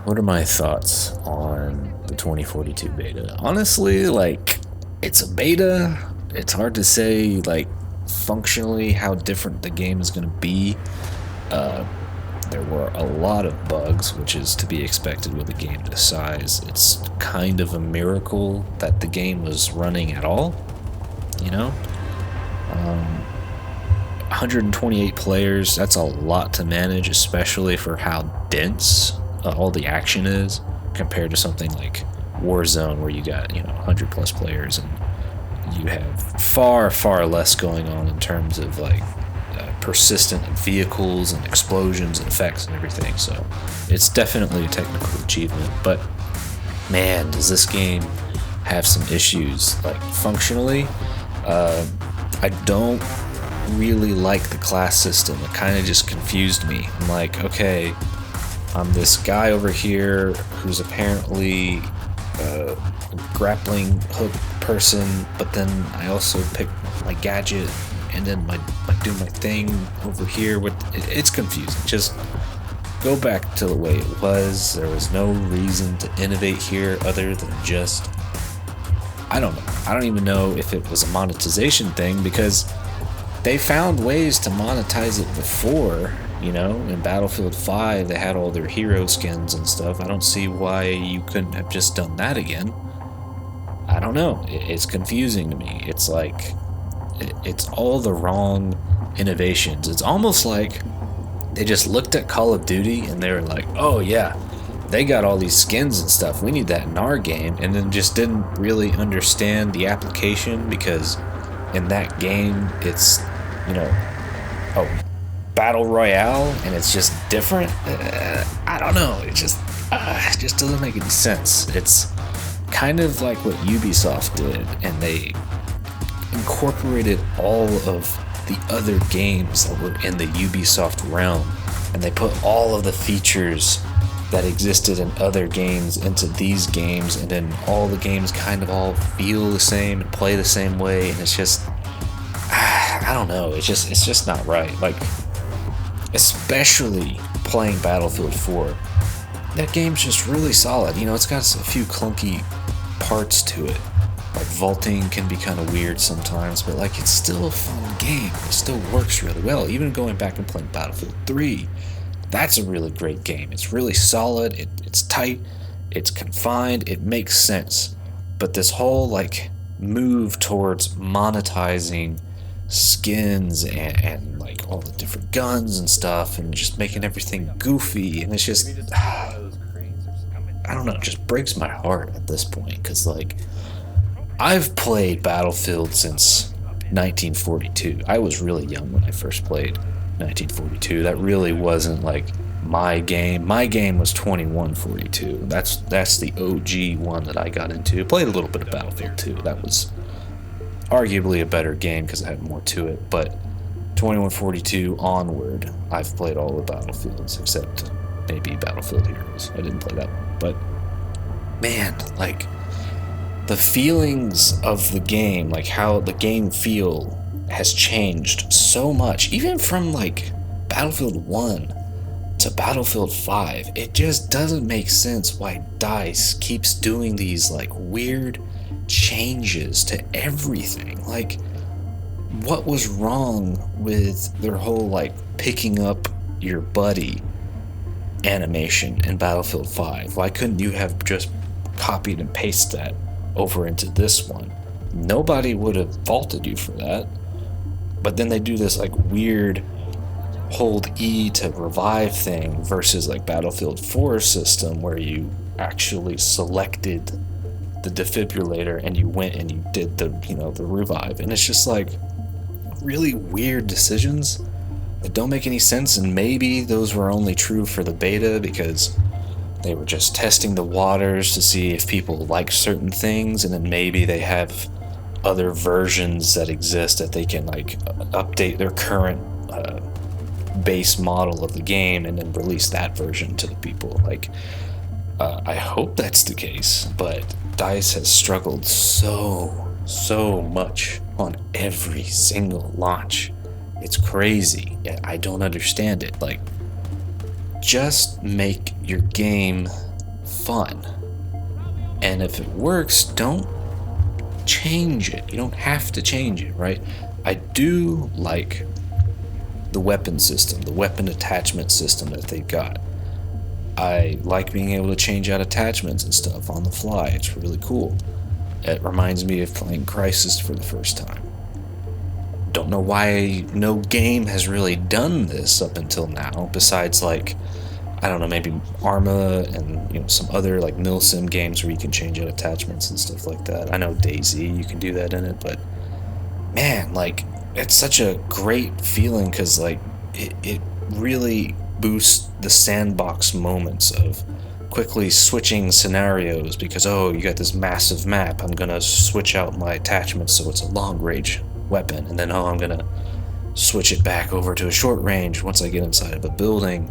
What are my thoughts on the 2042 beta? Honestly, it's a beta. It's hard to say, functionally how different the game is going to be. Uh, there were a lot of bugs, which is to be expected with a game this size. It's kind of a miracle that the game was running at all, you know? 128 players, that's a lot to manage, especially for how dense all the action is compared to something like Warzone, where you got 100 plus players and you have far less going on in terms of persistent vehicles and explosions and effects and everything. So it's definitely a technical achievement, but man, does this game have some issues functionally. I don't really like the class system. It kind of just confused me. I'm like, okay, I'm this guy over here who's apparently a grappling hook person, but then I also pick my gadget and then do my thing over here. It's confusing. Just go back to the way it was. There was no reason to innovate here other than just, I don't know. I don't even know if it was a monetization thing, because they found ways to monetize it before. In Battlefield 5 they had all their hero skins and stuff. I don't see why you couldn't have just done that again. I don't know. It's confusing to me. It's like it's all the wrong innovations. It's almost like they just looked at Call of Duty and they were like, oh yeah, they got all these skins and stuff, we need that in our game, and then just didn't really understand the application, because in that game it's a battle royale and it's just different. I don't know, it just doesn't make any sense. It's kind of like what Ubisoft did, and they incorporated all of the other games that were in the Ubisoft realm, and they put all of the features that existed in other games into these games, and then all the games kind of all feel the same and play the same way, and it's just, I don't know, it's just not right. Especially playing Battlefield 4, that game's just really solid. It's got a few clunky parts to it. Vaulting can be kind of weird sometimes, but it's still a fun game. It still works really well. Even going back and playing Battlefield 3, that's a really great game. It's really solid, it's tight, it's confined, it makes sense. But this whole move towards monetizing skins and all the different guns and stuff, and just making everything goofy, and it's just, I don't know, it just breaks my heart at this point, because I've played Battlefield since 1942. I was really young when I first played 1942. That really wasn't my game. My game was 2142. That's the OG one that I got into. Played a little bit of Battlefield 2. That was arguably a better game because it had more to it. But 2142 onward, I've played all the Battlefields except maybe Battlefield Heroes. I didn't play that one. But man, the feelings of the game, how the game feel, has changed so much. Even from Battlefield 1 to Battlefield 5, it just doesn't make sense why DICE keeps doing these weird changes to everything. What was wrong with their whole picking up your buddy animation in Battlefield 5? Why couldn't you have just copied and pasted that over into this one? Nobody would have faulted you for that. But then they do this weird hold E to revive thing versus Battlefield 4 system, where you actually selected the defibrillator and you went and you did the revive, and it's just really weird decisions that don't make any sense. And maybe those were only true for the beta because they were just testing the waters to see if people like certain things, and then maybe they have other versions that exist that they can update their current base model of the game and then release that version to the people. I hope that's the case, but DICE has struggled so much on every single launch. It's crazy. I don't understand it. Just make your game fun. And if it works, don't change it. You don't have to change it, right? I do like the weapon system, the weapon attachment system that they got. I like being able to change out attachments and stuff on the fly. It's really cool. It reminds me of playing Crysis for the first time. Don't know why no game has really done this up until now, besides like, I don't know, maybe Arma and some other like milsim games where you can change out attachments and stuff like that. I know DayZ, you can do that in it, but man, like, it's such a great feeling because like it really boosts the sandbox moments of quickly switching scenarios because, oh, you got this massive map, I'm gonna switch out my attachments so it's a long range weapon, and then, oh, I'm gonna switch it back over to a short range once I get inside of a building.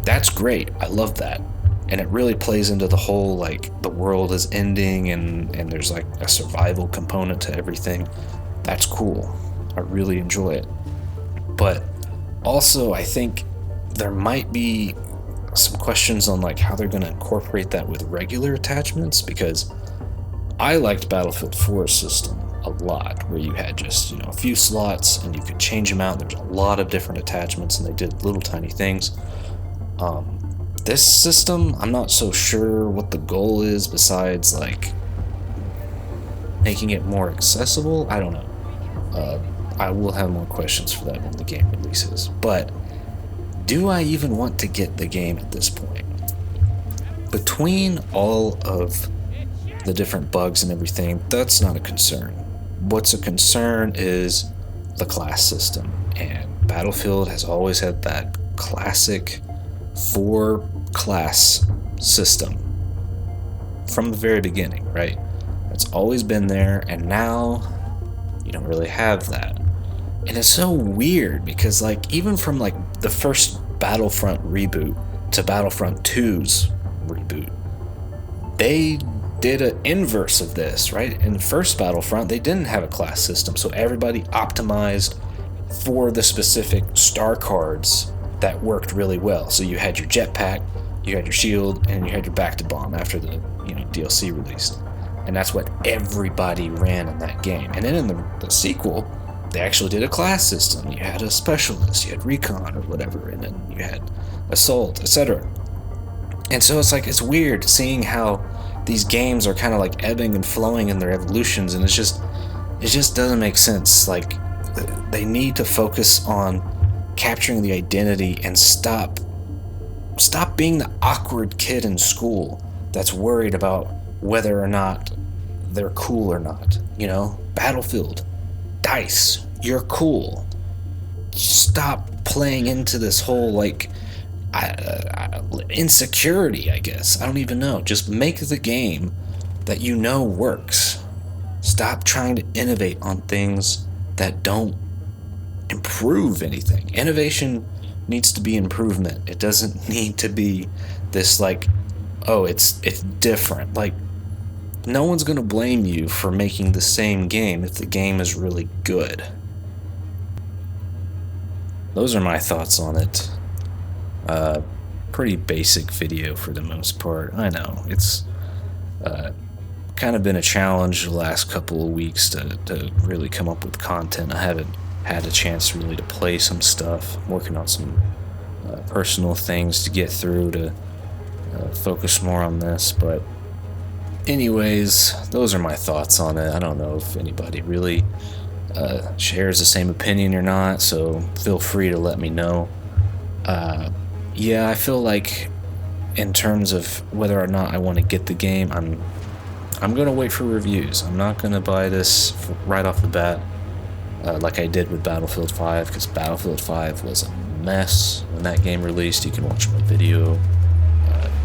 That's great. I love that. And it really plays into the whole, like, the world is ending and there's like a survival component to everything. That's cool. I really enjoy it. But also, I think there might be some questions on like how they're going to incorporate that with regular attachments, because I liked Battlefield 4's system a lot, where you had just a few slots and you could change them out. There's a lot of different attachments and they did little tiny things. This system, I'm not so sure what the goal is besides like making it more accessible. I don't know. I will have more questions for that when the game releases, but do I even want to get the game at this point? Between all of the different bugs and everything, that's not a concern. What's a concern is the class system, and Battlefield has always had that classic 4-class system from the very beginning, right? It's always been there, and now you don't really have that. And it's so weird because like even from like the first Battlefront reboot to Battlefront 2's reboot, they did an inverse of this, right? In the first Battlefront, they didn't have a class system, so everybody optimized for the specific star cards that worked really well. So you had your jetpack, you had your shield, and you had your back-to-bomb after the DLC released. And that's what everybody ran in that game. And then in the sequel, they actually did a class system. You had a specialist, you had recon or whatever, and then you had assault, etc. And so it's weird seeing how these games are kind of like ebbing and flowing in their evolutions, and it just doesn't make sense. Like, they need to focus on capturing the identity and stop being the awkward kid in school that's worried about whether or not they're cool or not. Battlefield, DICE, you're cool. Stop playing into this whole like insecurity, I guess. I don't even know. Just make the game that works. Stop trying to innovate on things that don't improve anything. Innovation needs to be improvement. It doesn't need to be this like, oh, it's different. Like, no one's gonna blame you for making the same game if the game is really good. Those are my thoughts on it. Pretty basic video for the most part. I know it's kind of been a challenge the last couple of weeks to really come up with content. I haven't had a chance really to play some stuff. I'm working on some personal things to get through to focus more on this, but anyways, those are my thoughts on it. I don't know if anybody really shares the same opinion or not, so feel free to let me know. Yeah, I feel like in terms of whether or not I want to get the game, I'm gonna wait for reviews. I'm not gonna buy this right off the bat like I did with Battlefield 5, because Battlefield 5 was a mess when that game released. You can watch my video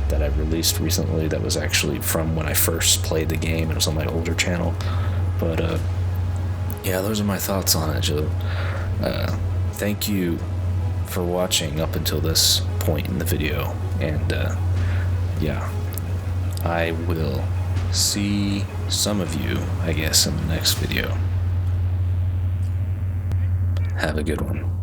that I released recently that was actually from when I first played the game. It was on my older channel. But yeah, those are my thoughts on it, Joe. Thank you for watching up until this point in the video, and yeah, I will see some of you, I guess, in the next video. Have a good one.